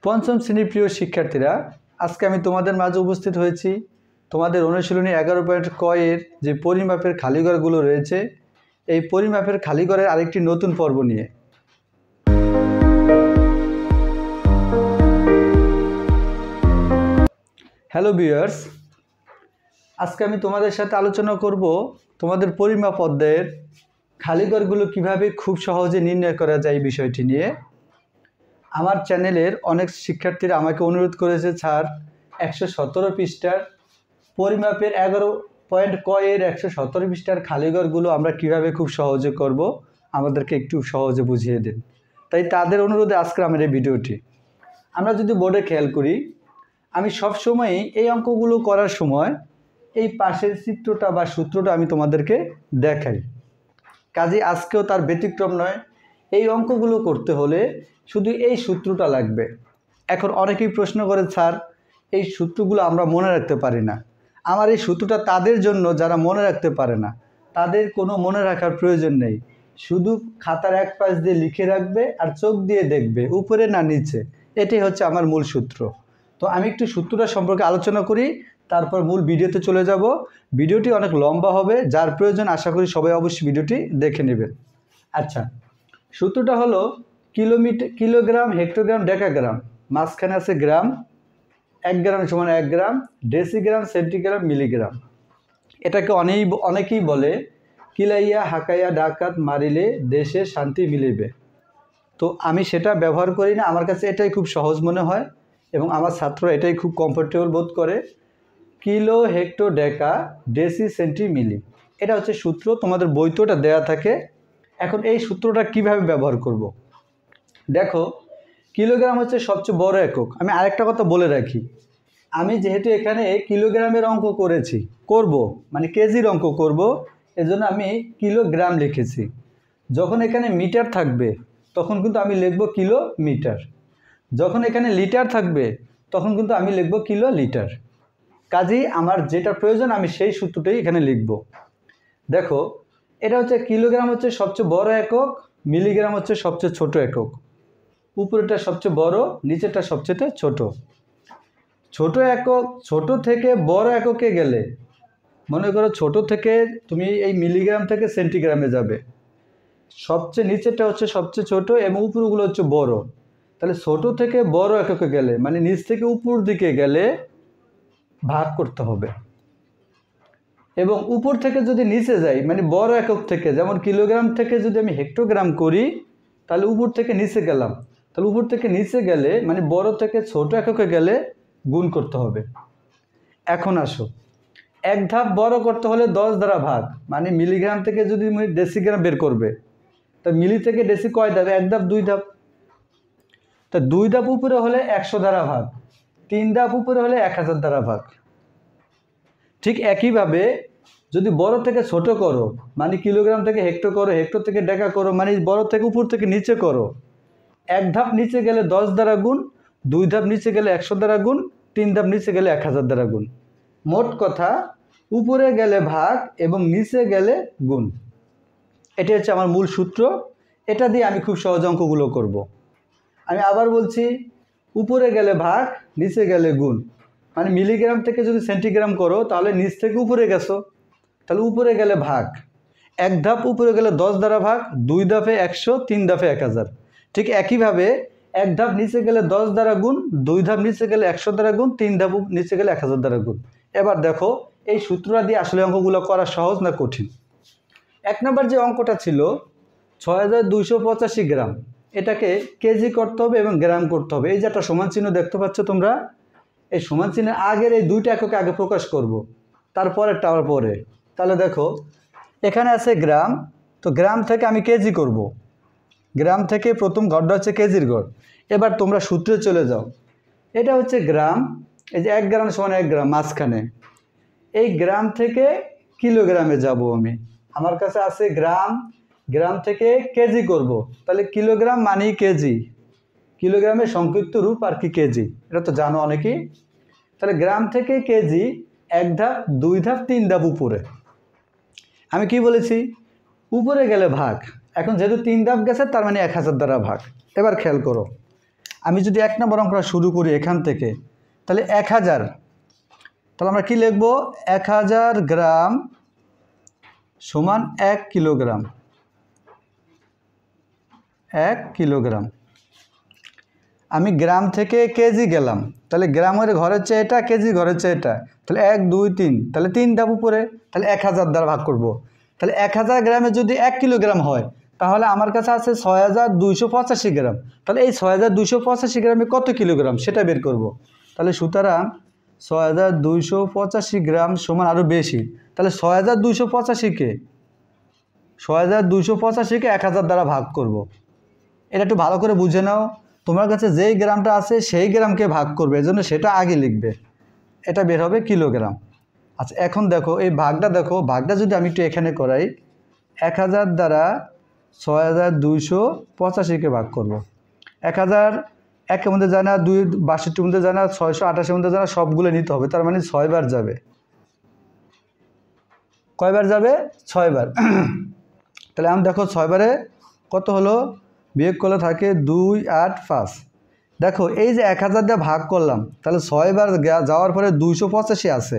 পঞ্চম শ্রেণীর প্রিয় শিক্ষার্থীরা, আজকে আমি তোমাদের মাঝে উপস্থিত হয়েছি তোমাদের অনুশীলনী 11 ক এর যে পরিমাপের খালিঘরগুলো রয়েছে এই পরিমাপের খালিঘরের আরেকটি নতুন পর্ব নিয়ে। হ্যালো ভিউয়ার্স, আজকে আমি তোমাদের সাথে আলোচনা করব তোমাদের পরিমাপ অধ্যায়ের খালিঘরগুলো কিভাবে খুব সহজে নির্ণয় করা যায় এই বিষয়টি নিয়ে। আমার চ্যানেলের অনেক শিক্ষার্থীরা আমাকে অনুরোধ করেছে, স্যার 117 পৃষ্ঠার পরিমাপের 11 ক এর 117 পৃষ্ঠার খালিঘরগুলো আমরা কিভাবে খুব সহজে করব, আমাদেরকে একটু সহজে বুঝিয়ে দিন। তাই তাদের অনুরোধে আজকে আমার এই ভিডিওটি। আমরা যদি বোর্ডে খেয়াল করি, আমি সবসময়ই এই অঙ্কগুলো করার সময় এই পাশের চিত্রটা বা সূত্রটা আমি তোমাদেরকে দেখাই। কাজে আজকেও তার ব্যতিক্রম নয়। এই অঙ্কগুলো করতে হলে শুধু এই সূত্রটা লাগবে। এখন অনেকেই প্রশ্ন করে, স্যার এই সূত্রগুলো আমরা মনে রাখতে পারি না। আমার এই সূত্রটা তাদের জন্য যারা মনে রাখতে পারে না, তাদের কোনো মনে রাখার প্রয়োজন নেই। শুধু খাতার এক পাশ দিয়ে লিখে রাখবে আর চোখ দিয়ে দেখবে উপরে না নিচে। এটাই হচ্ছে আমার মূল সূত্র। তো আমি একটু সূত্রটা সম্পর্কে আলোচনা করি, তারপর মূল ভিডিওতে চলে যাব। ভিডিওটি অনেক লম্বা হবে, যার প্রয়োজন আশা করি সবাই অবশ্যই ভিডিওটি দেখে নেবেন। আচ্ছা, সূত্রটা হলো কিলোগ্রাম, হেক্টোগ্রাম, ডেকাগ্রাম, মাঝখানে আছে গ্রাম, 1 গ্রাম সমান 1 গ্রাম, ডেসিগ্রাম, সেন্টিগ্রাম, মিলিগ্রাম। এটাকে অনেকেই বলে কিলাইয়া হাকাইয়া ডাকাত মারিলে দেশে শান্তি মিলিবে। তো আমি সেটা ব্যবহার করি না, আমার কাছে এটাই খুব সহজ মনে হয় এবং আমার ছাত্ররা এটাই খুব কমফোর্টেবল বোধ করে। কিলো, হেক্টো, ডেকা, ডেসি, সেন্টি, মিলি, এটা হচ্ছে সূত্র। তোমাদের বইতেটা দেয়া থাকে। এখন এই সূত্রটা কিভাবে ব্যবহার করব দেখো। কিলোগ্রাম হচ্ছে সবচেয়ে বড় একক। আমি আরেকটা কথা বলে রাখি, আমি যেহেতু এখানে কিলোগ্রামের অঙ্ক করব মানে কেজির অঙ্ক করব, এজন্য আমি কিলোগ্রাম লিখেছি। যখন এখানে মিটার থাকবে তখন কিন্তু আমি লিখব কিলোমিটার। যখন এখানে লিটার থাকবে তখন কিন্তু আমি লিখব কিলো লিটার। কাজেই আমার যেটা প্রয়োজন আমি সেই সূত্রটাই এখানে লিখব। দেখো, এটা হচ্ছে কিলোগ্রাম হচ্ছে সবচেয়ে বড় একক, মিলিগ্রাম হচ্ছে সবচেয়ে ছোট একক। উপরেরটা সবচেয়ে বড়, নিচেরটা সবচেয়ে ছোট। ছোট একক, ছোট থেকে বড় এককে গেলে, মনে করো ছোট থেকে তুমি এই মিলিগ্রাম থেকে সেন্টিগ্রামে যাবে, সবচেয়ে নিচেরটা হচ্ছে সবচেয়ে ছোট এবং উপরগুলো হচ্ছে বড়। তাহলে ছোট থেকে বড় এককে গেলে মানে নিচ থেকে উপর দিকে গেলে ভাগ করতে হবে। এবং উপর থেকে যদি নিচে যাই মানে বড় একক থেকে, যেমন কিলোগ্রাম থেকে যদি আমি হেক্টোগ্রাম করি তাহলে উপর থেকে নিচে গেলাম, তাহলে উপর থেকে নিচে গেলে মানে বড় থেকে ছোট এককে গেলে গুণ করতে হবে। এখন আসো, এক ধাপ বড় করতে হলে 10 দ্বারা ভাগ, মানে মিলিগ্রাম থেকে যদি ডেসিগ্রাম বের করবে তা মিলি থেকে ডেসি কয় ধাপ? 1 ধাপ, 2 ধাপ। তা 2 ধাপ উপরে হলে 100 দ্বারা ভাগ, 3 ধাপ উপরে হলে 1000 দ্বারা ভাগ। ঠিক একইভাবে যদি বড় থেকে ছোট করো মানে কিলোগ্রাম থেকে হেক্টো করো, হেক্টো থেকে ডেকা করো, মানে বড় থেকে উপর থেকে নিচে করো, 1 ধাপ নিচে গেলে 10 দ্বারা গুণ, 2 ধাপ নিচে গেলে 100 দ্বারা গুণ, 3 ধাপ নিচে গেলে 1000 দ্বারা গুণ। মোট কথা উপরে গেলে ভাগ এবং নিচে গেলে গুণ। এটা হচ্ছে আমার মূল সূত্র। এটা দিয়ে আমি খুব সহজ অঙ্কগুলো করব। আমি আবার বলছি, উপরে গেলে ভাগ, নিচে গেলে গুণ। মানে মিলিগ্রাম থেকে যদি সেন্টিগ্রাম করো তাহলে নিচ থেকে উপরে গেছো, তাহলে উপরে গেলে ভাগ, 1 ধাপ উপরে গেলে 10 দ্বারা ভাগ, 2 ধাপে 100, 3 ধাপে 1000। ঠিক একইভাবে 1 ধাপ নিচে গেলে 10 দ্বারা গুণ, 2 ধাপ নিচে গেলে 100 দ্বারা গুণ, 3 ধাপ নিচে গেলে 1000 দ্বারা গুণ। এবার দেখো এই সূত্রটা দিয়ে আসলে অঙ্কগুলো করা সহজ না কঠিন। 1 নম্বর যে অঙ্কটা ছিল 6285 গ্রাম, এটাকে কেজি করতে হবে এবং গ্রাম করতে হবে। এই যে একটা সমান চিহ্ন দেখতে পাচ্ছ তোমরা, এই সমান চিহ্নের আগের এই দুইটা এককে আগে প্রকাশ করব, তারপরেরটা আবার পরে। তাহলে দেখো এখানে আছে গ্রাম, তো গ্রাম থেকে আমি কেজি করব। গ্রাম থেকে প্রথম ঘরটা হচ্ছে কেজির ঘর। এবার তোমরা সূত্রে চলে যাও। এটা হচ্ছে গ্রাম, এই যে 1 গ্রাম সমান 1 গ্রাম মাঝখানে। এই গ্রাম থেকে কিলোগ্রামে যাব আমি, আমার কাছে আছে গ্রাম, গ্রাম থেকে কেজি করব, তাহলে কিলোগ্রাম মানেই কেজি, কিলোগ্রামের সংক্ষিপ্ত রূপ আর কি কেজি, এটা তো জানো অনেকেই। তাহলে গ্রাম থেকে কেজি 1 ধাপ, 2 ধাপ, 3 ধাপ উপরে। আমি কি বলেছি? উপরে গেলে ভাগ। এখন যেহেতু 3 ধাপ গেছে তার মানে 1000 দ্বারা ভাগ। এবার খেয়াল করো, আমি যদি 1 নম্বর অঙ্কটা শুরু করি এখান থেকে, তাহলে 1000, তাহলে আমরা কি লিখব? 1000 গ্রাম সমান 1 কিলোগ্রাম। 1 কিলোগ্রাম। আমি গ্রাম থেকে কেজি গেলাম, তাহলে গ্রামের ঘরের চেয়ে এটা, কেজি ঘরের চেয়ে এটা, তাহলে 1 2 3, তাহলে 3 ধাপ উপরে, তাহলে 1000 দ্বারা ভাগ করব। তাহলে 1000 গ্রামে যদি 1 কিলোগ্রাম হয়, তাহলে আমার কাছে আছে 6285 গ্রাম। তাহলে এই 6285 গ্রামে কত কিলোগ্রাম সেটা বের করব। তাহলে সুতরাং 6285 গ্রাম সমান আরও বেশি, তাহলে 6285কে 1000 দ্বারা ভাগ করব। এটা একটু ভালো করে বুঝে নাও। তোমার কাছে যেই গ্রামটা আছে সেই গ্রামকে ভাগ করবে, এজন্য সেটা আগে লিখবে। এটা বের হবে কিলোগ্রাম। আচ্ছা, এখন দেখো এই ভাগটা, দেখো ভাগটা যদি আমি একটু এখানে করাই, 1000 দ্বারা 6285কে ভাগ করব। 1000 1-এর মধ্যে যায় না, 2 62-র মধ্যে যায় না, 688-এর মধ্যে যায় না, সবগুলো নিতে হবে। তার মানে 6 বার যাবে। কয়বার যাবে? 6 বার। তাহলে আমি দেখো 6 বারে কত হলো, বিয়োগ করলে থাকে 2 8 5। দেখো এই যে 1000 দিয়ে ভাগ করলাম, তাহলে 6 বার যাওয়ার পরে 285 আছে।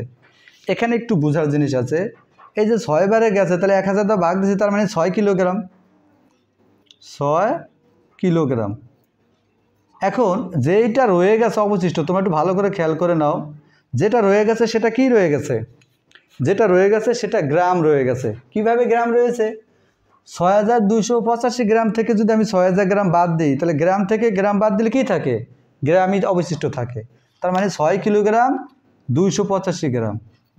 এখানে একটু বোঝার জিনিস আছে, এই যে 6 বারে গেছে, তাহলে 1000 দিয়ে ভাগ দিয়েছি, তার মানে 6 কিলোগ্রাম। 6 কিলোগ্রাম। এখন যেইটা রয়ে গেছে অবশিষ্ট, তোমরা একটু ভালো করে খেয়াল করে নাও, যেটা রয়ে গেছে সেটা কি রয়ে গেছে? যেটা রয়ে গেছে সেটা গ্রাম রয়ে গেছে। কিভাবে গ্রাম রয়েছে? 6285 গ্রাম থেকে যদি আমি 6000 গ্রাম বাদ দিই, তাহলে গ্রাম থেকে গ্রাম বাদ দিলে কি থাকে? গ্রামই অবশিষ্ট থাকে। তার মানে 6 কিলোগ্রাম 285 গ্রাম।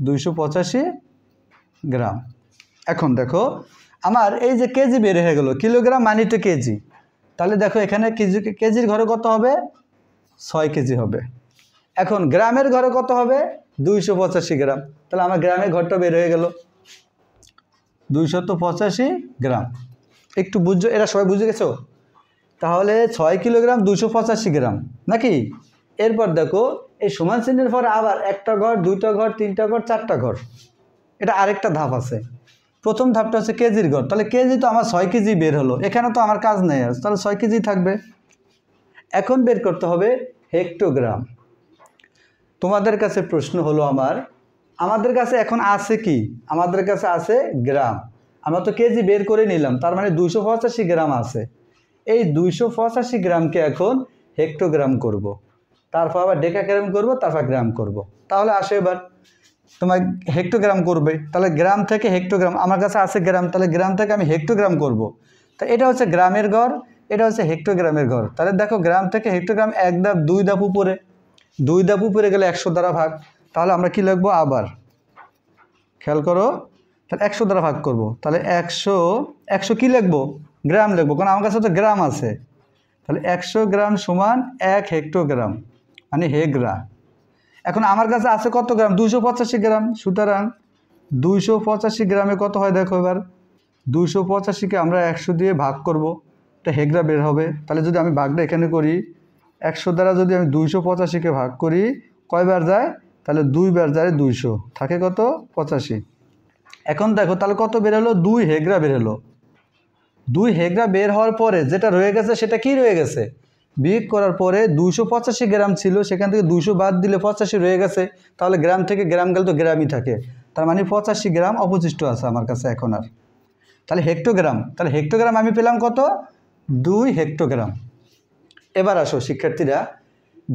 285 গ্রাম। এখন দেখো আমার এই যে কেজি বের হয়ে গেল, কিলোগ্রাম মানে তো কেজি। তাহলে দেখো এখানে কেজির ঘরে কত হবে? 6 কেজি হবে। এখন গ্রামের ঘরে কত হবে? 285 গ্রাম। তাহলে আমার গ্রামের ঘরটা বের হয়ে গেল 285 গ্রাম। একটু বুঝছো? এরা সবাই বুঝে গেছো? তাহলে 6 কিলোগ্রাম 285 গ্রাম নাকি? এরপর দেখো এই সমান চিহ্নের পরে আবার একটা ঘর, দুইটা ঘর, তিনটা ঘর, চারটা ঘর, এটা আরেকটা ধাপ আছে। প্রথম ধাপটা হচ্ছে কেজির ঘর। তাহলে কেজি তো আমার 6 কেজি বের হলো, এখানে তো আমার কাজ নেই, তাহলে 6 কেজি থাকবে। এখন বের করতে হবে হেক্টোগ্রাম। তোমাদের কাছে প্রশ্ন হলো আমাদের কাছে এখন আছে কি? আমাদের কাছে আছে গ্রাম। আমরা তো কেজি বের করে নিলাম, তার মানে 285 গ্রাম আছে। এই 285 গ্রামকে এখন হেক্টোগ্রাম করব, তারপর আবার ডেকাগ্রাম করব, তারপর গ্রাম করব। তাহলে আসো এবার তোমার হেক্টোগ্রাম করবে। তাহলে গ্রাম থেকে হেক্টোগ্রাম, আমার কাছে আছে গ্রাম, তাহলে গ্রাম থেকে আমি হেক্টোগ্রাম করব। তা এটা হচ্ছে গ্রামের ঘর, এটা হচ্ছে হেক্টোগ্রামের ঘর। তাহলে দেখো গ্রাম থেকে হেক্টোগ্রাম 1 ধাপ 2 ধাপ উপরে, 2 ধাপ উপরে গেলে 100 দ্বারা ভাগ। তাহলে আমরা কি লিখবো? আবার খেয়াল করো, তাহলে 100 দ্বারা ভাগ করব। তাহলে 100 কি লিখবো? গ্রাম লিখবো, কারণ আমার কাছে তো গ্রাম আছে। তাহলে 100 গ্রাম সমান 1 হেক্টোগ্রাম, মানে হেগ্রা। এখন আমার কাছে আছে কত গ্রাম? 285 গ্রাম। সুতরাং 285 গ্রামে কত হয় দেখো এবার, 285কে আমরা 100 দিয়ে ভাগ করব, এটা হেগ্রা বের হবে। তাহলে যদি আমি ভাগটা এখানে করি, 100 দ্বারা যদি আমি 285কে ভাগ করি, কয়বার যায়? তাহলে 2 বার যায়, 200 থাকে কত? 85। এখন দেখো তাহলে কত বের হলো? 2 হেগ্রা বের হলো। 2 হেগ্রা বের হওয়ার পরে যেটা রয়ে গেছে সেটা কি রয়ে গেছে? বিয়োগ করার পরে 285 গ্রাম ছিল, সেখান থেকে 200 বাদ দিলে 85 রয়ে গেছে। তাহলে গ্রাম থেকে গ্রাম গেলে তো গ্রামই থাকে, তার মানে 85 গ্রাম অবশিষ্ট আছে আমার কাছে এখন আর। তাহলে হেক্টোগ্রাম, তাহলে হেক্টোগ্রাম আমি পেলাম কত? 2 হেক্টোগ্রাম। এবার আসো শিক্ষার্থীরা,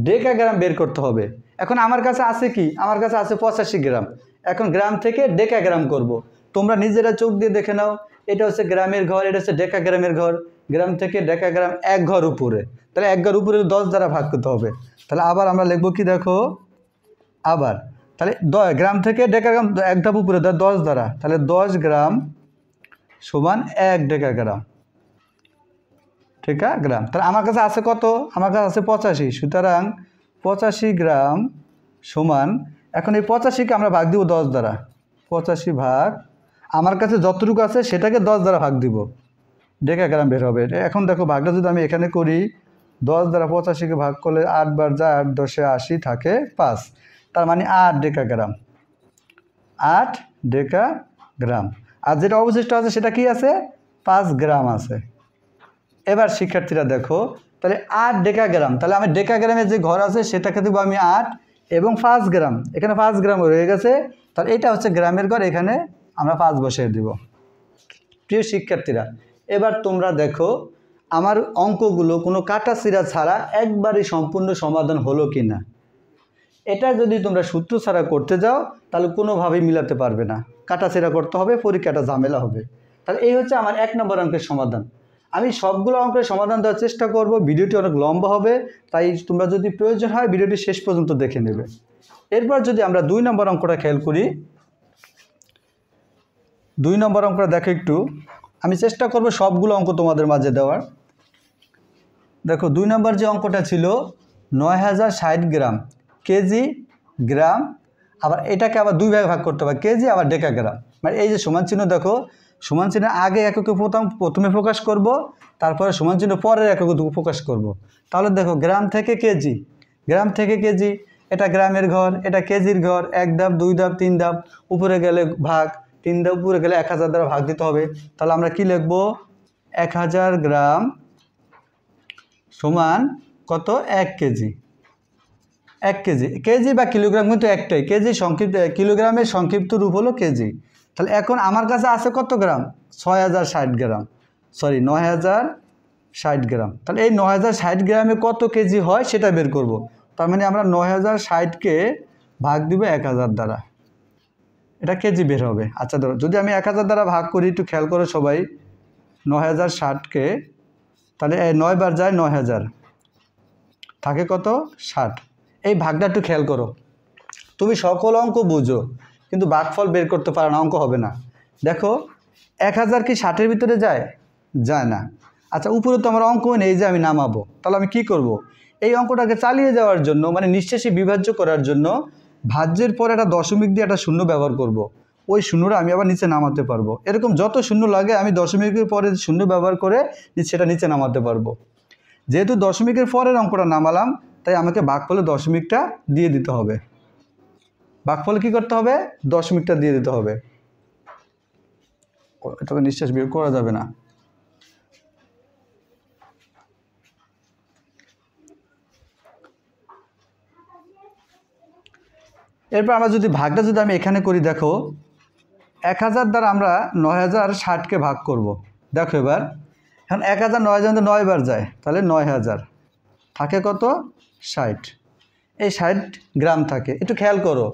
ডেকাগ্রাম বের করতে হবে। এখন আমার কাছে আছে কি? আমার কাছে আছে 85 গ্রাম। এখন গ্রাম থেকে ডেকাগ্রাম করব। তোমরা নিজেরা চোখ দিয়ে দেখে নাও, এটা হচ্ছে গ্রামের ঘর, এটা হচ্ছে ডেকাগ্রামের ঘর। গ্রাম থেকে ডেকাগ্রাম 1 ঘর উপরে, তাহলে 1 ঘর উপরে 10 দ্বারা ভাগ করতে হবে। তাহলে আবার আমরা লিখবো কি দেখো, আবার তাহলে গ্রাম থেকে ডেকাগ্রাম 1 ধাপ উপরে 10 দ্বারা, তাহলে 10 গ্রাম সমান 1 ডেকাগ্রাম। ডেকাগ্রাম। তাহলে আমার কাছে আছে কত? আমার কাছে আছে 85। সুতরাং 85 গ্রাম সমান, এখন এই 85কে আমরা ভাগ দিব 10 দ্বারা। 85 ভাগ আমার কাছে যতটুকু আছে সেটাকে 10 দ্বারা ভাগ দিব, ডেকাগ্রাম বের হবে। এখন দেখো ভাগটা যদি আমি এখানে করি, 10 দ্বারা 85কে ভাগ করলে 8 বার যায়, 8 10 80 থাকে 5, তার মানে 8 ডেকাগ্রাম। 8 ডেকাগ্রাম। আর যেটা অবশিষ্ট আছে সেটা কি আছে? 5 গ্রাম আছে। এবার শিক্ষার্থীরা দেখো, তাহলে 8 ডেকাগ্রাম। তাহলে আমি ডেকাগ্রামে যে ঘর আছে সেটাকে দেবো আমি 8 এবং 5 গ্রাম, এখানে 5 গ্রাম রয়ে গেছে। তাহলে এটা হচ্ছে গ্রামের ঘর, এখানে আমরা 5 বসিয়ে দেব। প্রিয় শিক্ষার্থীরা, এবার তোমরা দেখো আমার অঙ্কগুলো কোনো কাটাছিড়া ছাড়া একবারই সম্পূর্ণ সমাধান হলো কি না। এটা যদি তোমরা সূত্র ছাড়া করতে যাও তাহলে কোনোভাবেই মিলাতে পারবে না, কাটাছেঁড়া করতে হবে, পরীক্ষাটা ঝামেলা হবে। তাহলে এই হচ্ছে আমার 1 নম্বর অঙ্কের সমাধান। আমি সবগুলো অঙ্কের সমাধান দেওয়ার চেষ্টা করব, ভিডিওটি অনেক লম্বা হবে, তাই তোমরা যদি প্রয়োজন হয় ভিডিওটি শেষ পর্যন্ত দেখে নেবে। এরপর যদি আমরা 2 নম্বর অঙ্কটা খেয়াল করি, 2 নম্বর অঙ্কটা দেখো একটু, আমি চেষ্টা করব সবগুলো অঙ্ক তোমাদের মাঝে দেওয়ার। দেখো 2 নম্বর যে অঙ্কটা ছিল 9060 গ্রাম, কেজি গ্রাম, আবার এটাকে আবার 2 ভাগে ভাগ করতে হবে, কেজি আবার ডেকাগ্রাম। মানে এই যে সমান চিহ্ন দেখো, সমান চিহ্ন আগে এককে প্রথমে প্রকাশ করব, তারপরে সমান চিহ্ন পরের এককে প্রকাশ করব। তাহলে দেখো গ্রাম থেকে কেজি, গ্রাম থেকে কেজি, এটা গ্রামের ঘর, এটা কেজির ঘর, 1 ধাপ 2 ধাপ 3 ধাপ, উপরে গেলে ভাগ, 3 ধাপ উপরে গেলে 1000 দ্বারা ভাগ দিতে হবে। তাহলে আমরা কি লিখব, 1000 গ্রাম সমান কত, 1 কেজি। 1 কেজি, কেজি বা কিলোগ্রাম কিন্তু একটাই, কেজি সংক্ষিপ্ত, কিলোগ্রামের সংক্ষিপ্ত রূপ হলো কেজি। তাহলে এখন আমার কাছে আছে কত গ্রাম, 6060 গ্রাম, সরি 9060 গ্রাম। তাহলে এই 9060 গ্রামে কত কেজি হয় সেটা বের করব। তার মানে আমরা 9060কে ভাগ দিব 1000 দ্বারা, এটা কেজি বের হবে। আচ্ছা ধরো যদি আমি 1000 দ্বারা ভাগ করি, একটু খেয়াল করো সবাই, 9060কে, তাহলে 9 বার যায় 9000, থাকে কত, 60। এই ভাগটা একটু খেয়াল করো, তুমি সকল অঙ্ক বুঝো কিন্তু ভাগফল বের করতে পারো না, অঙ্ক হবে না। দেখো 1000 কি 60-এর ভিতরে যায়, যায় না। আচ্ছা উপরে তো আমার অঙ্ক নেই যে আমি নামাবো, তাহলে আমি কি করব, এই অঙ্কটাকে চালিয়ে যাওয়ার জন্য, মানে নিঃশেষে বিভাজ্য করার জন্য ভাজ্যের পরে একটা দশমিক দিয়ে একটা শূন্য ব্যবহার করব। ওই শূন্যটা আমি আবার নিচে নামাতে পারবো, এরকম যত শূন্য লাগে আমি দশমিকের পরে শূন্য ব্যবহার করে সেটা নিচে নামাতে পারবো। যেহেতু দশমিকের পরের অঙ্কটা নামালাম, তাই আমাকে ভাগফলে দশমিকটা দিয়ে দিতে হবে। ভাগফলে কী করতে হবে, দশমিকটা দিয়ে দিতে হবে, এটাকে নিঃশ্বাস বের করা যাবে না। এরপর আমরা যদি ভাগটা যদি আমি এখানে করি, দেখো 1000 দ্বারা আমরা 9060কে ভাগ করব। দেখো এবার, এখন 1000 9000 9 বার যায়, তাহলে 9000, থাকে কত, 60। এই 60 গ্রাম থাকে, একটু খেয়াল করো।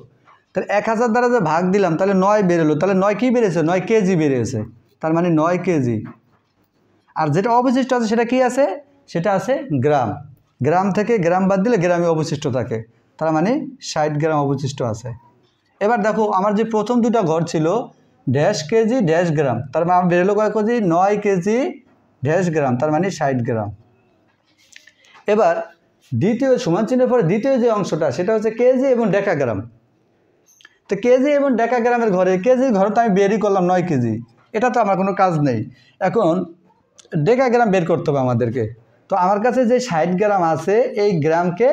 তাহলে 1000 দ্বারা যে ভাগ দিলাম, তাহলে 9 বেরোলো, তাহলে 9 কী বেড়েছে, 9 কেজি বেড়েছে, তার মানে 9 কেজি। আর যেটা অবশিষ্ট আছে সেটা কি আছে, সেটা আছে গ্রাম। গ্রাম থেকে গ্রাম বাদ দিলে গ্রামে অবশিষ্ট থাকে, তার মানে 60 গ্রাম অবশিষ্ট আছে। এবার দেখো আমার যে প্রথম দুটো ঘর ছিল ড্যাশ কেজি ড্যাশ গ্রাম, তার মানে আমার বেরোলো কয় কেজি, 9 কেজি ড্যাশ গ্রাম, তার মানে 60 গ্রাম। এবার দ্বিতীয় সমান চিহ্নের পরে দ্বিতীয় যে অংশটা সেটা হচ্ছে কেজি এবং ডেকাগ্রাম। তো কেজি এবং ডেকাগ্রামের ঘরে, কেজির ঘরে তো আমি বেরই করলাম 9 কেজি, এটা তো আমার কোনো কাজ নেই। এখন ডেকাগ্রাম বের করতে হবে আমাদেরকে। তো আমার কাছে যে 60 গ্রাম আছে এই গ্রামকে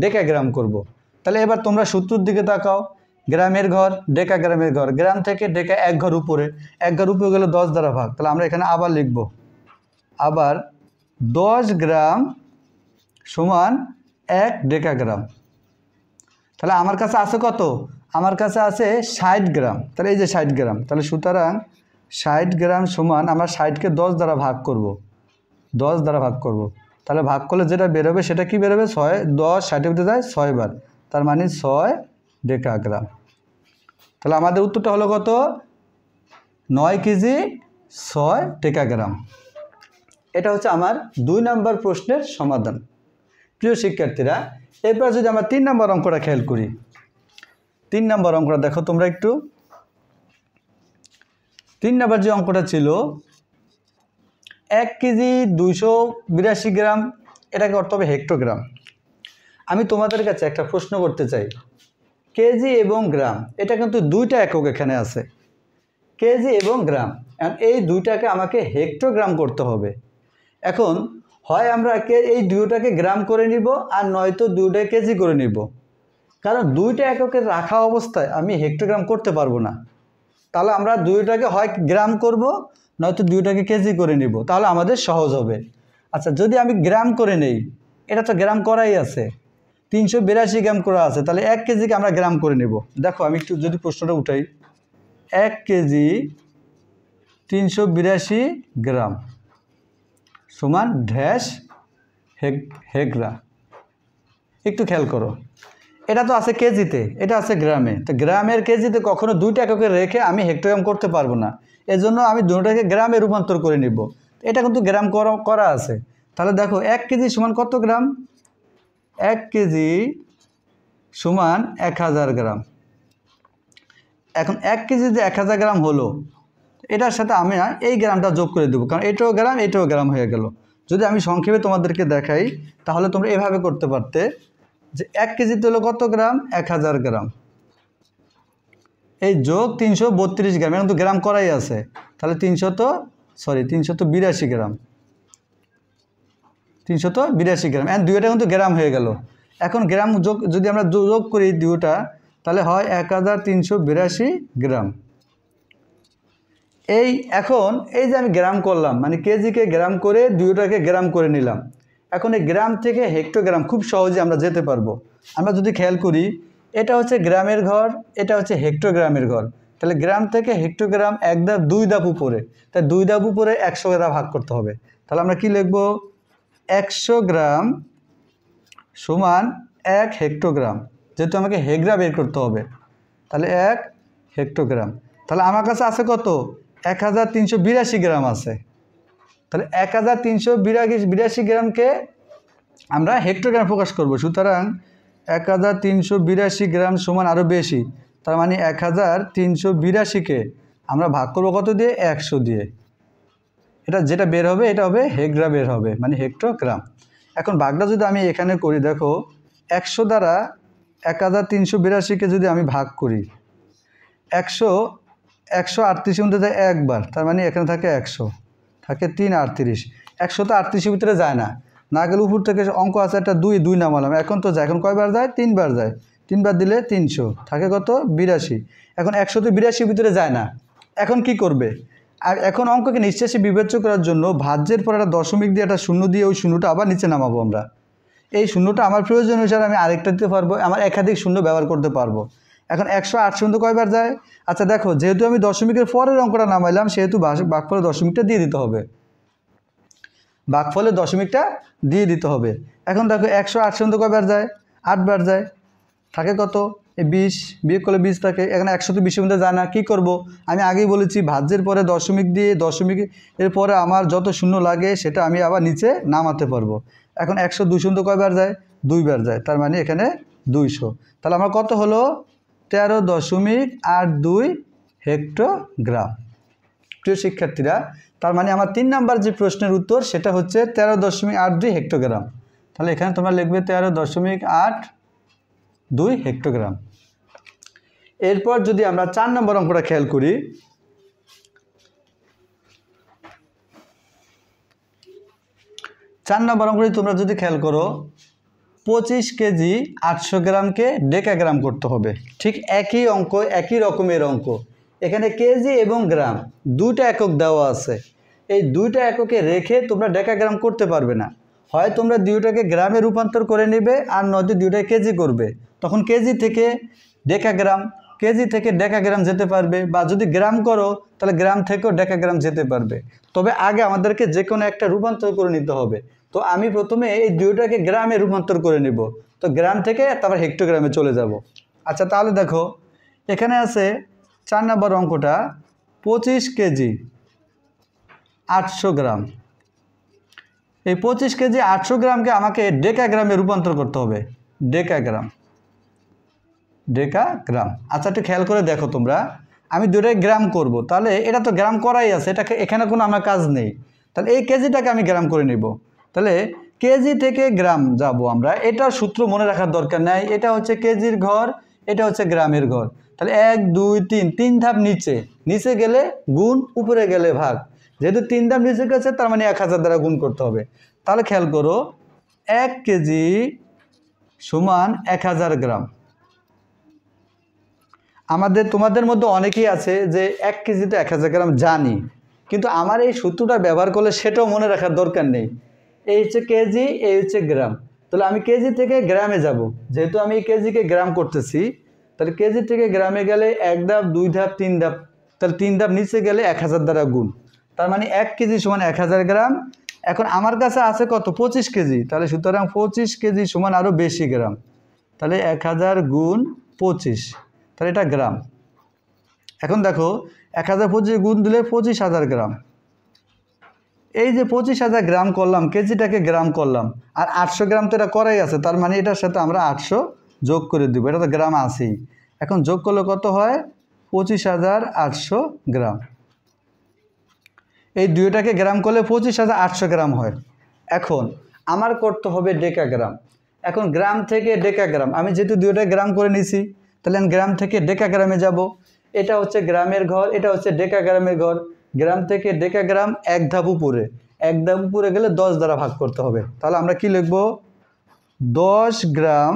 ডেকাগ্রাম করব। তাহলে এবার তোমরা সূত্রের দিকে তাকাও, গ্রামের ঘর ডেকাগ্রামের ঘর, গ্রাম থেকে ডেকা 1 ঘর উপরে, 1 ঘর উপরে গেলে 10 দ্বারা ভাগ। তাহলে আমরা এখানে আবার লিখব, আবার 10 গ্রাম সমান 1 ডেকাগ্রাম। তাহলে আমার কাছে আছে কত, আমার কাছে আছে 60 গ্রাম। তাহলে এই যে 60 গ্রাম, তাহলে সুতরাং 60 গ্রাম সমান, আমরা 60কে 10 দ্বারা ভাগ করব, 10 দ্বারা ভাগ করব। তাহলে ভাগ করলে যেটা বেরোবে সেটা কি বেরোবে, 6, 10 60-এর ভিতরে যায় 6 বার, তার মানে 6 ডেকাগ্রাম। তাহলে আমাদের উত্তরটা হলো কত, 9 কেজি 6 ডেকাগ্রাম। এটা হচ্ছে আমার 2 নম্বর প্রশ্নের সমাধান। প্রিয় শিক্ষার্থীরা, এরপর যদি আমরা 3 নম্বর অঙ্কটা খেয়াল করি, 3 নম্বর অঙ্কটা দেখো তোমরা একটু। 3 নম্বর যে অঙ্কটা ছিল 1 কেজি 282 গ্রাম, এটাকে করতে হবে হেক্টোগ্রাম। আমি তোমাদের কাছে একটা প্রশ্ন করতে চাই, কেজি এবং গ্রাম এটা কিন্তু দুইটা একক এখানে আছে, কেজি এবং গ্রাম, এই দুইটাকে আমাকে হেক্টোগ্রাম করতে হবে। এখন হয় আমরা এই দুইটাকে গ্রাম করে নিব, আর নয়তো দুইটাকে কেজি করে নিব, কারণ দুইটা এককের রাখা অবস্থায় আমি হেক্টোগ্রাম করতে পারবো না। তাহলে আমরা দুইটাকে হয় গ্রাম করব, নয়তো দুইটাকে কেজি করে নিব, তাহলে আমাদের সহজ হবে। আচ্ছা যদি আমি গ্রাম করে নেই, এটা তো গ্রাম করাই আছে, 382 গ্রাম করা আছে, তাহলে 1 কেজিকে আমরা গ্রাম করে নেব। দেখো আমি একটু যদি প্রশ্নটা উঠাই, 1 কেজি 382 গ্রাম সমান ড্যাশ হেক্রা। একটু খেয়াল করো, এটা তো আছে কেজিতে, এটা আছে গ্রামে, তো গ্রামের কেজিতে কখনো 2টা এককে রেখে আমি হেক্টোগ্রাম করতে পারবো না, এজন্য আমি দুটোটাকে গ্রামে রূপান্তর করে নিব। এটা কিন্তু গ্রাম করা আছে। তাহলে দেখো 1 কেজি সমান কত গ্রাম, 1 কেজি সমান 1000 গ্রাম। এখন 1 কেজিতে 1000 গ্রাম হলো, এটার সাথে আমি এই গ্রামটা যোগ করে দেবো, কারণ এটাও গ্রাম এটাও গ্রাম হয়ে গেল। যদি আমি সংক্ষেপে তোমাদেরকে দেখাই তাহলে তোমরা এভাবে করতে পারতে যে 1 কেজিতে হলো কত গ্রাম, 1000 গ্রাম, এই যোগ 332 গ্রাম, এখন তো গ্রাম করাই আছে, তাহলে 382 গ্রাম, 382 গ্রাম, এখন দুইটা কিন্তু গ্রাম হয়ে গেল। এখন গ্রাম যোগ যদি আমরা যোগ করি দুইটা, তাহলে হয় 1382 গ্রাম। এখন এই যে আমি গ্রাম করলাম, মানে কেজিকে গ্রাম করে দুইটাকে গ্রাম করে নিলাম। এখন এই গ্রাম থেকে হেক্টোগ্রাম খুব সহজে আমরা যেতে পারবো। আমরা যদি খেয়াল করি, এটা হচ্ছে গ্রামের ঘর, এটা হচ্ছে হেক্টোগ্রামের ঘর, তাহলে গ্রাম থেকে হেক্টোগ্রাম 2 ধাপ উপরে, তাই 2 ধাপ উপরে 100 দ্বারা ভাগ করতে হবে। তাহলে আমরা কি লিখব, 100 গ্রাম সমান 1 হেক্টোগ্রাম, যেহেতু আমাকে হেক্রা বের করতে হবে, তাহলে 1 হেক্টোগ্রাম। তাহলে আমার কাছে আছে কত, 1382 গ্রাম আছে। তাহলে 1382 গ্রামকে আমরা হেক্টোগ্রাম প্রকাশ করব, সুতরাং 1382 গ্রাম সমান আরও বেশি, তার মানে 1382কে আমরা ভাগ করব কত দিয়ে, 100 দিয়ে। এটা যেটা বের হবে এটা হবে হেক্রা বের হবে, মানে হেক্টোগ্রাম। এখন ভাগটা যদি আমি এখানে করি, দেখো 100 দ্বারা 1382কে যদি আমি ভাগ করি, 138 মধ্যে যায় একবার, তার মানে এখানে থাকে 100, থাকে 3 38, 100 তো 38 ভিতরে যায় না, না গেলে উপর থেকে অঙ্ক আছে একটা 2 নামালাম, এখন তো যায়, এখন কয়বার যায়, 3 বার যায়, 3 বার দিলে 300, থাকে কত 82। এখন 100 তো 82 ভিতরে যায় না, এখন কি করবে, আর এখন অঙ্ককে নিঃশেষে বিবেচ্য করার জন্য ভাজ্যের পর একটা দশমিক দিয়ে একটা শূন্য দিয়ে ওই শূন্যটা আবার নিচে নামাবো আমরা। এই শূন্যটা আমার প্রয়োজন অনুসারে আমি আরেকটা দিতে পারবো, আমার একাধিক শূন্য ব্যবহার করতে পারবো। এখন 108 মধ্যে কয়বার যায়, আচ্ছা দেখো যেহেতু আমি দশমিকের পরের অঙ্কটা নামাইলাম, সেহেতু ভাগফলে দশমিকটা দিয়ে দিতে হবে, ভাগফলে দশমিকটা দিয়ে দিতে হবে। এখন দেখো 108 মধ্যে কয়বার যায়, 8 বার যায়, থাকে কত, এই 20, বিয়োগ করলে 20 থাকে, এখানে 120 মধ্যে যায় না, কি করব, আমি আগেই বলেছি ভাজ্যের পরে দশমিক দিয়ে দশমিকের পরে আমার যত শূন্য লাগে সেটা আমি আবার নিচে নামাতে পারবো। এখন 100 মধ্যে কয়বার যায়, 2 বার যায়, তার মানে এখানে 200। তাহলে আমার কত হলো, 13.82 হেক্টোগ্রাম। প্রিয় শিক্ষার্থীরা, তার মানে আমার 3 নাম্বার যে প্রশ্নের উত্তর সেটা হচ্ছে 13.82 হেক্টোগ্রাম। তাহলে এখানে তোমরা লিখবে 13.82 হেক্টোগ্রাম। এরপর যদি আমরা 4 নম্বর অঙ্কটা খেয়াল করি, 4 নম্বর অঙ্কটি তোমরা যদি খেয়াল করো, 25 কেজি 800 গ্রামকে ডেকাগ্রাম করতে হবে। ঠিক একই অঙ্ক, একই রকমের অঙ্ক, এখানে কেজি এবং গ্রাম দুইটা একক দেওয়া আছে, এই দুইটা এককে রেখে তোমরা ডেকাগ্রাম করতে পারবে না, হয় তোমরা দুইটাকে গ্রামে রূপান্তর করে নেবে আর নয়তো দুইটাকে কেজি করবে, তখন কেজি থেকে ডেকাগ্রাম যেতে পারবে, বা যদি গ্রাম করো তাহলে গ্রাম থেকেও ডেকাগ্রাম যেতে পারবে। তবে আগে আমাদেরকে যে কোনো একটা রূপান্তর করে নিতে হবে, তো আমি প্রথমে এই দুইটাকে গ্রামে রূপান্তর করে নিব, তো গ্রাম থেকে তারপর হেক্টোগ্রামে চলে যাব। আচ্ছা তাহলে দেখো এখানে আছে 4 নম্বর অঙ্কটা, 25 কেজি 800 গ্রাম, এই 25 কেজি 800 গ্রামকে আমাকে ডেকাগ্রামে রূপান্তর করতে হবে, ডেকাগ্রাম। আচ্ছা একটু খেয়াল করে দেখো তোমরা, আমি দুটোই গ্রাম করব, তাহলে এটা তো গ্রাম করাই আছে, এটাকে এখানে কোনো আমার কাজ নেই, তাহলে এই কেজিটাকে আমি গ্রাম করে নিব। তাহলে কেজি থেকে গ্রাম যাব আমরা, এটার সূত্র মনে রাখার দরকার নাই, এটা হচ্ছে কেজির ঘর, এটা হচ্ছে গ্রামের ঘর, তাহলে 1 2 3, 3 ধাপ নিচে গেলে গুণ, উপরে গেলে ভাগ, যেহেতু 3 ধাপ নিচে গেছে তার মানে 1000 দ্বারা গুণ করতে হবে। তাহলে খেয়াল করো 1 কেজি সমান 1000 গ্রাম। তোমাদের মধ্যে অনেকেই আছে যে 1 কেজিতে 1000 গ্রাম জানি, কিন্তু আমার এই সূত্রটা ব্যবহার করলে সেটাও মনে রাখার দরকার নেই, এই হচ্ছে কেজি, এই হচ্ছে গ্রাম। তাহলে আমি কেজি থেকে গ্রামে যাব, যেহেতু আমি কেজিকে গ্রাম করতেছি, তাহলে কেজি থেকে গ্রামে গেলে 1 ধাপ 2 ধাপ 3 ধাপ, তাহলে 3 ধাপ নিচে গেলে 1000 দ্বারা গুণ। তার মানে 1 কেজি সমান 1000 গ্রাম। এখন আমার কাছে আছে কত? 25 কেজি। তাহলে সুতরাং 25 কেজি সমান আরও বেশি গ্রাম। তাহলে 1000 গুণ 25, তাহলে এটা গ্রাম। এখন দেখো 1025 গুণ দিলে 25000 গ্রাম। এই যে 25000 গ্রাম করলাম, কেজিটাকে গ্রাম করলাম, আর 800 গ্রাম তো এটা করাই আছে, তার মানে এটার সাথে আমরা 800 যোগ করে দেবো, এটা তো গ্রাম আছেই। এখন যোগ করলে কত হয়? 25800 গ্রাম। এই দুইটাকে গ্রাম করলে 25800 গ্রাম হয়। এখন আমার করতে হবে ডেকাগ্রাম। এখন গ্রাম থেকে ডেকাগ্রাম, আমি যেহেতু দুইটা গ্রাম করে নিছি, তাহলে আমি গ্রাম থেকে ডেকাগ্রামে যাব। এটা হচ্ছে গ্রামের ঘর, এটা হচ্ছে ডেকাগ্রামের ঘর। গ্রাম থেকে ডেকাগ্রাম 1 ধাপ উপরে, 1 ধাপ উপরে গেলে 10 দ্বারা ভাগ করতে হবে। তাহলে আমরা কি লিখব? 10 গ্রাম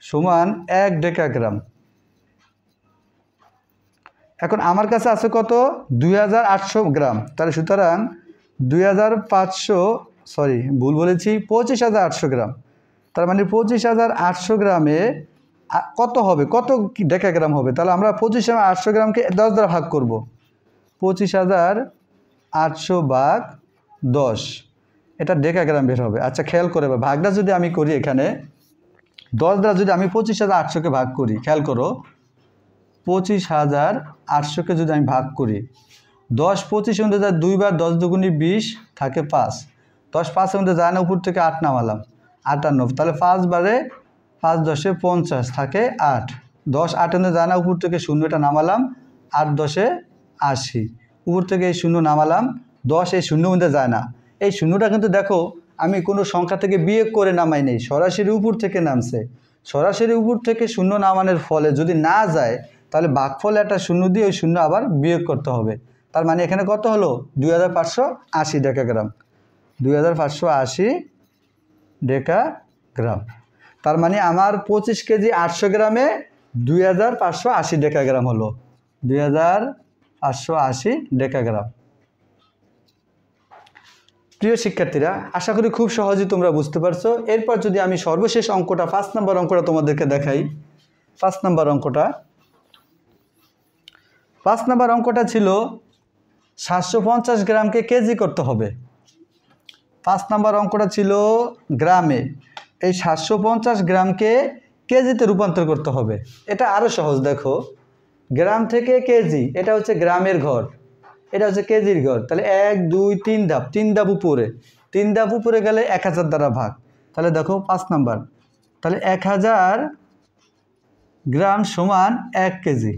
সমান 1 ডেকাগ্রাম। এখন আমার কাছে আছে কত? 2800 গ্রাম। তাহলে সুতরাং 2500, সরি ভুল বলেছি, 25800 গ্রাম। তার মানে 25800 গ্রামে কত হবে? কত ডেকাগ্রাম হবে? তাহলে আমরা 25800 গ্রামকে 10 দ্বারা ভাগ করব। 25800 ভাগ 10, এটা ডেকাগ্রাম বের হবে। আচ্ছা খেয়াল করে ভাগটা যদি আমি করি, এখানে 10 দ্বারা যদি আমি 25800কে ভাগ করি, খেয়াল করো, 25800কে যদি আমি ভাগ করি, 10 25 মধ্যে যায় 2 বার, 10 দুগুণে 20 থাকে 5, 10 5 মধ্যে যায় না, উপর থেকে 8 নামালাম, 58। তাহলে 5 বারে 5 10 50 থাকে 8, 10 8 মধ্যে যায় না, উপর থেকে 0 এটা নামালাম, 8 10 80, উপর থেকে এই 0 নামালাম, 10 এই 0 মধ্যে যায় না। এই 0টা কিন্তু দেখো আমি কোনো সংখ্যা থেকে বিয়োগ করে নামাই নেই, সরাসরি উপর থেকে নামছে। সরাসরি উপর থেকে 0 নামানোর ফলে যদি না যায়, তাহলে ভাগফলে একটা 0 দিয়ে ওই 0 আবার বিয়োগ করতে হবে। তার মানে এখানে কত হলো? 2580 ডেকাগ্রাম। 2580 ডেকাগ্রাম। তার মানে আমার 25 কেজি 800 গ্রামে 2580 ডেকাগ্রাম হলো। 2580 ডেকাগ্রাম। প্রিয় শিক্ষার্থীরা, আশা করি খুব সহজেই তোমরা বুঝতে পারছো। এরপর যদি আমি সর্বশেষ অঙ্কটা 5 নম্বর অঙ্কটা তোমাদেরকে দেখাই। 5 নম্বর অঙ্কটা, 5 নম্বর অঙ্কটা ছিল 750 গ্রামকে কেজি করতে হবে। 5 নম্বর অঙ্কটা ছিল গ্রামে, এই 750 গ্রামকে কেজিতে রূপান্তর করতে হবে। এটা আরও সহজ। দেখো গ্রাম থেকে কেজি, এটা হচ্ছে গ্রামের ঘর, এটা হচ্ছে কেজির ঘর। তাহলে 1 2 3 ধাপ, 3 ধাপ উপরে, 3 ধাপ উপরে গেলে 1000 দ্বারা ভাগ। তাহলে দেখো 5 নাম্বার, তাহলে 1000 গ্রাম সমান 1 কেজি।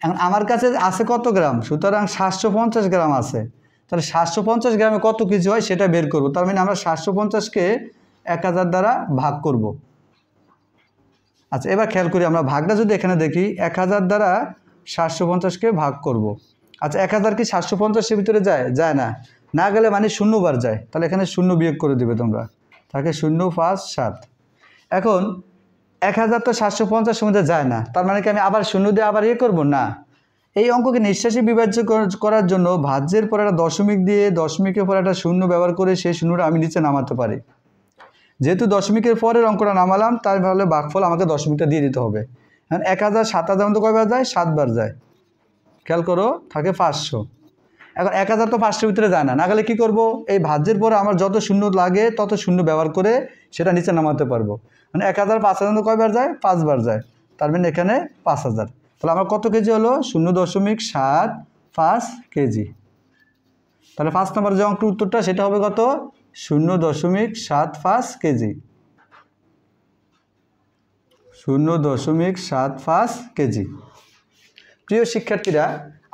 এখন আমার কাছে আছে কত গ্রাম? সুতরাং 750 গ্রাম আছে। তাহলে 750 গ্রামে কত কেজি হয় সেটা বের করব। তার মানে আমরা 750কে 1000 দ্বারা ভাগ করব। আচ্ছা এবার খেয়াল করি, আমরা ভাগটা যদি এখানে দেখি, 1000 দ্বারা 750কে ভাগ করব। আচ্ছা 1000 কি 750-এর ভিতরে যায়? যায় না, না গেলে মানে 0 বার যায়। তাহলে এখানে 0 বিয়োগ করে দিবে তোমরা, থাকে 0 5 7। এখন 1000 তো 750-এর মধ্যে যায় না, তার মানে কি আমি আবার 0 দিয়ে আবার করব না। এই অঙ্ককে নিঃশ্বাসী বিভাজ্য করার জন্য ভাজ্যের পর একটা দশমিক দিয়ে, দশমিকের পর একটা 0 ব্যবহার করে সেই 0টা আমি নিচে নামাতে পারি। যেহেতু দশমিকের পরের অঙ্কটা নামালাম, তাই ভাবলে ভাগফল আমাকে দশমিকটা দিয়ে দিতে হবে। এখন 1000 7000 মধ্যে কয়বার যায়? 7 বার যায়। খেয়াল করো, থাকে 500। এখন 1000 তো 500-এর ভিতরে যায় না, না গেলে কী করবো? এই ভাজ্যের পরে আমার যত 0 লাগে তত 0 ব্যবহার করে সেটা নিচে নামাতে পারবো। মানে 1000 5000 কয়বার যায়? 5 বার যায়। তার মানে এখানে 5000। তাহলে আমার কত কেজি হলো? 0.75 কেজি। তাহলে 5 নম্বর যে অঙ্কের উত্তরটা সেটা হবে কত? 0.75 কেজি। 0.75 কেজি। প্রিয় শিক্ষার্থীরা,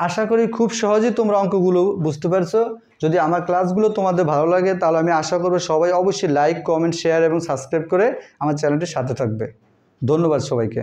আশা করি খুব সহজেই তোমরা অঙ্কগুলো বুঝতে পারছো। যদি আমার ক্লাসগুলো তোমাদের ভালো লাগে, তাহলে আমি আশা করব সবাই অবশ্যই লাইক, কমেন্ট, শেয়ার এবং সাবস্ক্রাইব করে আমার চ্যানেলটির সাথে থাকবে। ধন্যবাদ সবাইকে।